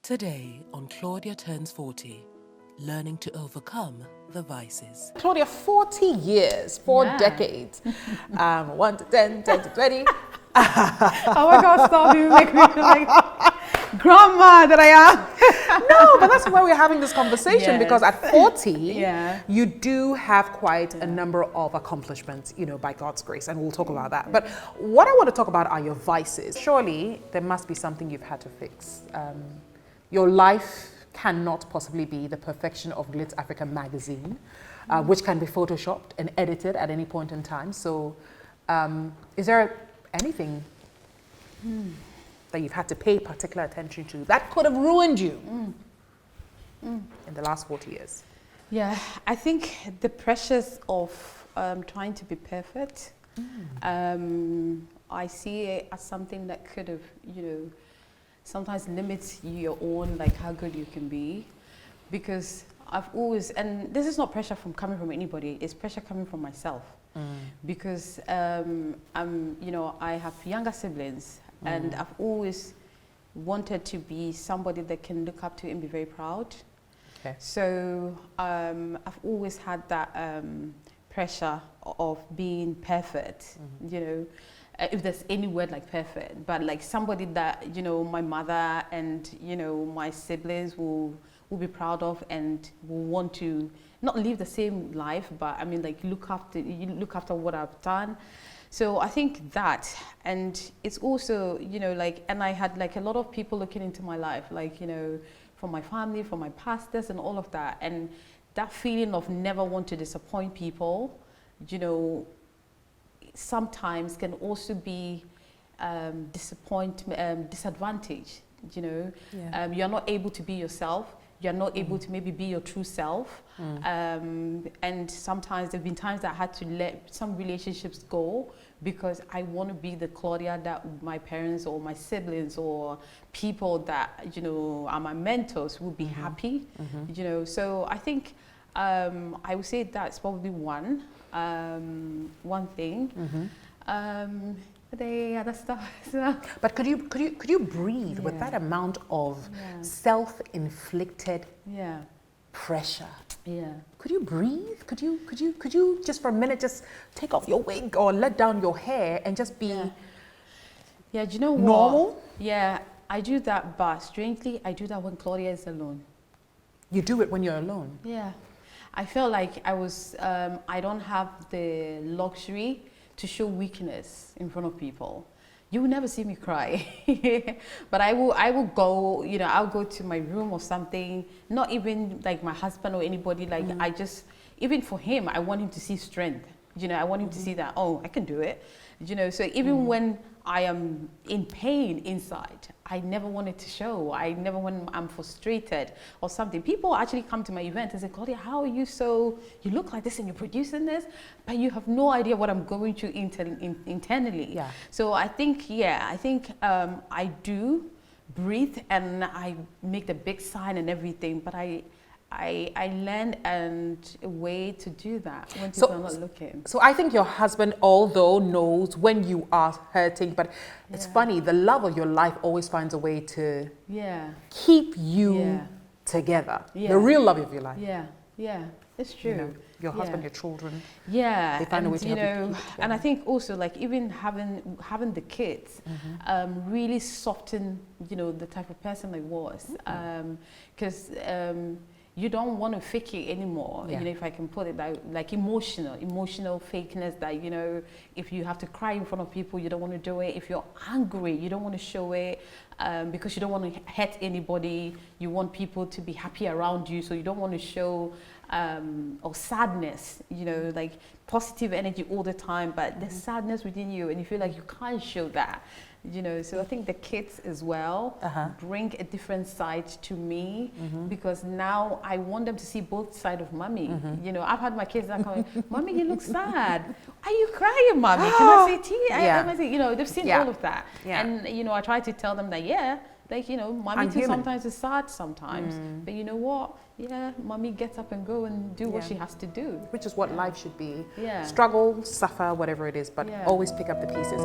Today on Claudia Turns 40, learning to overcome the vices. Claudia, 40 years, four decades. 1 to 10, 10 to 20. Oh my God, stop, you make me feel like grandma that I am. No, but that's why we're having this conversation, because at 40, you do have quite a number of accomplishments, by God's grace, and we'll talk about that. But what I want to talk about are your vices. Surely there must be something you've had to fix. Your life cannot possibly be the perfection of Glitz Africa magazine, which can be photoshopped and edited at any point in time. So is there anything that you've had to pay particular attention to that could have ruined you in the last 40 years? Yeah, I think the pressures of trying to be perfect, I see it as something that could have, sometimes limits your own, like how good you can be. Because I've always, and this is not pressure coming from anybody, it's pressure coming from myself. Because I have younger siblings, and I've always wanted to be somebody that can look up to and be very proud. Okay. So I've always had that pressure of being perfect, if there's any word like perfect, but like somebody that, my mother and, my siblings will be proud of and will want to not live the same life, but I mean, like look after what I've done. So I think that, and it's also, and I had like a lot of people looking into my life, like, from my family, from my pastors and all of that. And that feeling of never want to disappoint people, sometimes can also be disadvantage. You're not able to be yourself. You're not able to maybe be your true self. And sometimes there have been times that I had to let some relationships go because I want to be the Claudia that my parents or my siblings or people that, are my mentors would be happy. So I think I would say that's probably one thing. But the other stuff as well. But could you breathe with that amount of self-inflicted pressure? Yeah. Could you breathe? Could you just for a minute just take off your wig or let down your hair and just be do you know what? Normal? Yeah, I do that, but strangely I do that when Claudia is alone. You do it when you're alone? Yeah. I feel like I don't have the luxury to show weakness in front of people. You will never see me cry. But I will go, I'll go to my room or something, not even like my husband or anybody, like even for him, I want him to see strength. I want him to see that, oh, I can do it. So even when I am in pain inside, I never want it to show. I never when I'm frustrated or something. People actually come to my event and say, Claudia, how are you you look like this and you're producing this, but you have no idea what I'm going through internally. Yeah. So I think, I do breathe and I make the big sign and everything, but I learned a way to do that when people are not looking. So I think your husband, although knows when you are hurting, but it's funny, the love of your life always finds a way to keep you together. The real love of your life. Yeah, it's true. Your husband, your children. Yeah, they find a way to help you keep and I think also like even having the kids really softened, the type of person I was. Because you don't want to fake it anymore, if I can put it like emotional fakeness that, if you have to cry in front of people, you don't want to do it. If you're angry, you don't want to show it because you don't want to hurt anybody. You want people to be happy around you, so you don't want to show or sadness, like positive energy all the time, but there's sadness within you and you feel like you can't show that. So I think the kids as well bring a different side to me because now I want them to see both sides of mommy. I've had my kids that come, mommy, you look sad. Are you crying, mommy? Can I say tea? They've seen all of that. And, I try to tell them that, mommy too sometimes is sad sometimes. But you know what? Yeah, mommy gets up and go and do what she has to do. Which is what life should be. Struggle, suffer, whatever it is, but always pick up the pieces.